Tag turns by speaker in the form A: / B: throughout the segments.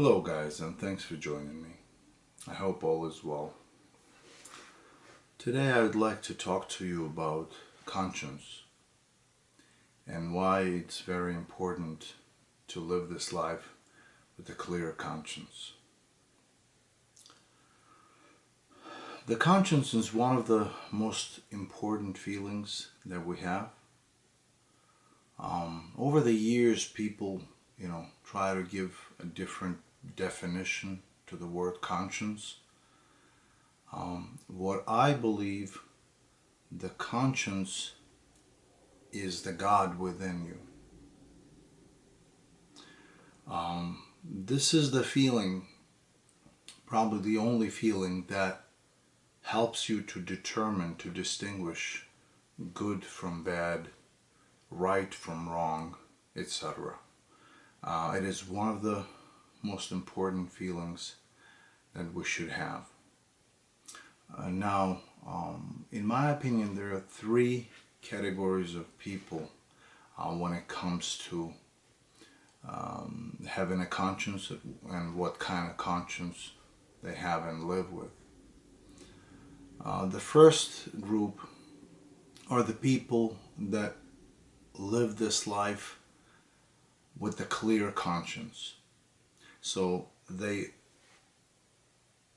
A: Hello guys, and thanks for joining me. I hope all is well. Today I would like to talk to you about conscience and why it's very important to live this life with a clear conscience. The conscience is one of the most important feelings that we have. Over the years, people, try to give a different definition to the word conscience. What I believe, the conscience is the God within you. This is the feeling, probably the only feeling that helps you to determine, to distinguish good from bad, right from wrong, etc. It is one of the most important feelings that we should have. Now, in my opinion, there are three categories of people when it comes to having a conscience and what kind of conscience they have and live with. The first group are the people that live this life with a clear conscience. So they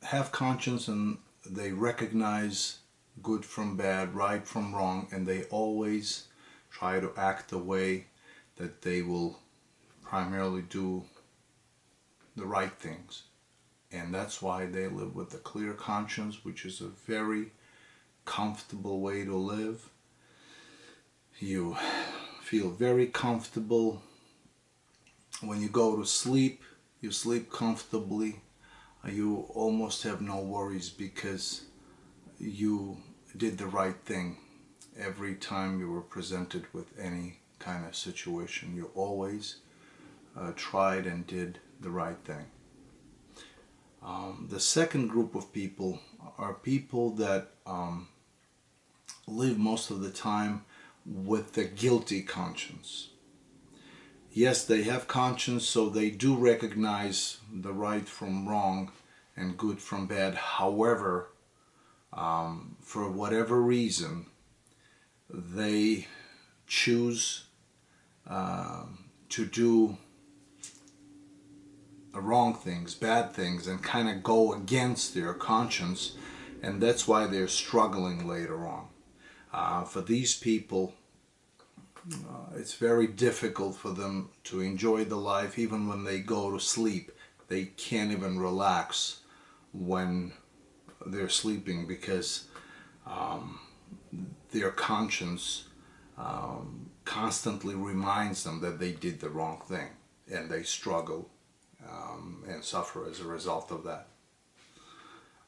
A: have conscience and they recognize good from bad, right from wrong, and they always try to act the way that they will primarily do the right things. And that's why they live with a clear conscience, which is a very comfortable way to live. You feel very comfortable. When you go to sleep, you sleep comfortably. You almost have no worries because you did the right thing every time you were presented with any kind of situation. You always tried and did the right thing. The second group of people are people that live most of the time with the guilty conscience. Yes, they have conscience, so they do recognize the right from wrong and good from bad. However, for whatever reason, they choose to do wrong things, bad things, and kind of go against their conscience, and that's why they're struggling later on. For these people, it's very difficult for them to enjoy the life. Even when they go to sleep, they can't even relax when they're sleeping because their conscience constantly reminds them that they did the wrong thing, and they struggle and suffer as a result of that.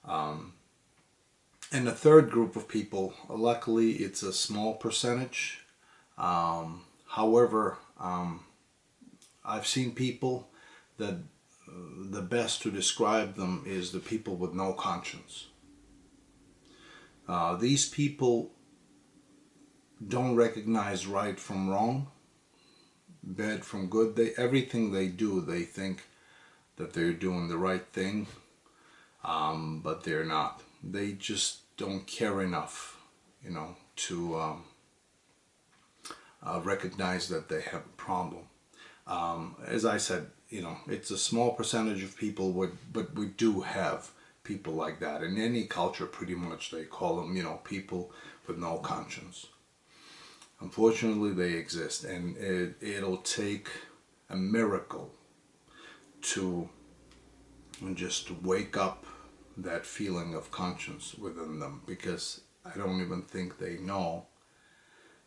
A: And the third group of people, luckily it's a small percentage. However, I've seen people that the best to describe them is the people with no conscience. These people don't recognize right from wrong, bad from good. Everything they do, they think that they're doing the right thing, but they're not. They just don't care enough, to recognize that they have a problem. As I said, it's a small percentage of people, but we do have people like that. In any culture, pretty much, they call them, people with no conscience. Unfortunately, they exist, and it'll take a miracle to just wake up that feeling of conscience within them, because I don't even think they know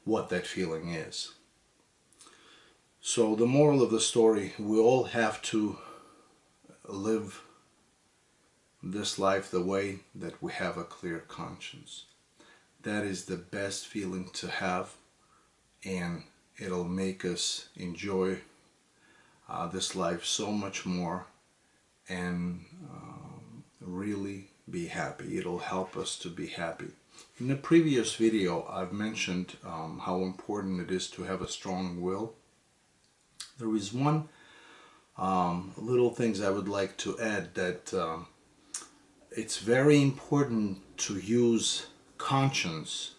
A: what that feeling is. So the moral of the story, we all have to live this life the way that we have a clear conscience. That is the best feeling to have, and it'll make us enjoy this life so much more and really be happy. It'll help us to be happy. In the previous video, I've mentioned how important it is to have a strong will. There is one Little things I would like to add, that it's very important to use conscience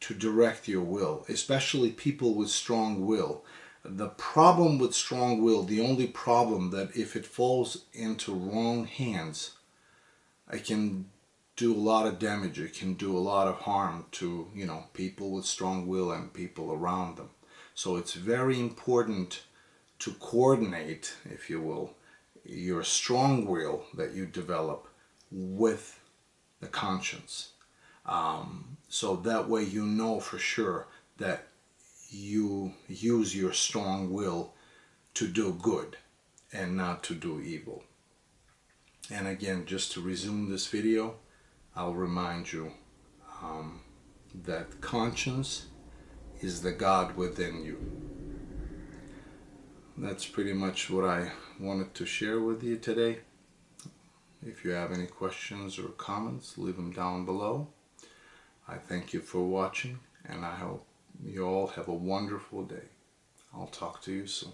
A: to direct your will, especially people with strong will. The problem with strong will, the only problem, that if it falls into wrong hands, it can do a lot of damage. It can do a lot of harm to, people with strong will and people around them. So it's very important to coordinate, if you will, your strong will that you develop with the conscience. So that way you know for sure that you use your strong will to do good and not to do evil. And again, just to resume this video, I'll remind you that conscience is the God within you. That's pretty much what I wanted to share with you today. If you have any questions or comments, leave them down below. I thank you for watching, and I hope you all have a wonderful day. I'll talk to you soon.